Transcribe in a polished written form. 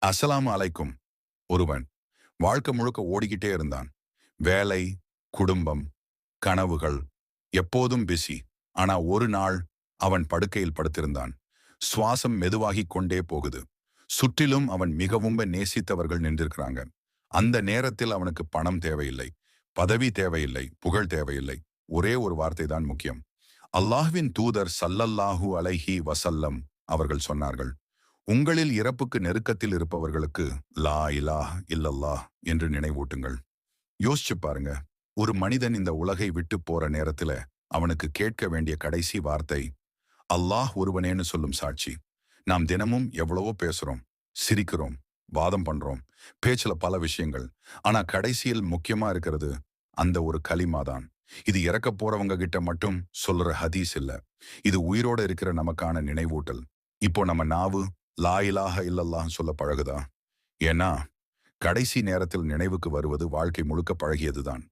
அஸ்ஸலாமு அலைக்கும். ஒருவன் வாழ்க்கை முழுக்க ஓடிக்கிட்டே இருந்தான். வேலை, குடும்பம், கனவுகள், எப்போதும் பிஸி. ஆனா ஒரு நாள் அவன் படுக்கையில் படுத்திருந்தான். சுவாசம் மெதுவாகிக் கொண்டே போகுது. சுற்றிலும் அவன் மிகவும் நேசித்தவர்கள் நின்றிருக்கிறாங்க. அந்த நேரத்தில் அவனுக்கு பணம் தேவையில்லை, பதவி தேவையில்லை, புகழ் தேவையில்லை. ஒரே ஒரு வார்த்தை தான் முக்கியம். அல்லாஹ்வின் தூதர் ஸல்லல்லாஹு அலைஹி வஸல்லம் அவர்கள் சொன்னார்கள், உங்களில் இறப்புக்கு நெருக்கத்தில் இருப்பவர்களுக்கு லா இலாஹ இல்லல்லாஹ் என்று நினைவூட்டுங்கள். யோசிச்சு பாருங்க. ஒரு மனிதன் இந்த உலகை விட்டு போற நேரத்துல அவனுக்கு கேட்க வேண்டிய கடைசி வார்த்தை அல்லாஹ் ஒருவனேன்னு சொல்லும் சாட்சி. நாம் தினமும் எவ்வளவோ பேசுறோம், சிரிக்கிறோம், வாதம் பண்றோம், பேச்சுல பல விஷயங்கள். ஆனா கடைசியில் முக்கியமா இருக்கிறது அந்த ஒரு கலிமா தான். இது இறக்க போறவங்க கிட்ட மட்டும் சொல்ற ஹதீஸ் இல்ல. இது உயிரோட இருக்கிற நமக்கான நினைவூட்டல். இப்போ நம்ம நாவு லா இலாஹ இல்லல்லாஹ் சொல்ல பழகுதா? ஏன்னா கடைசி நேரத்தில் நினைவுக்கு வருவது வாழ்க்கை முழுக்க பழகியதுதான்.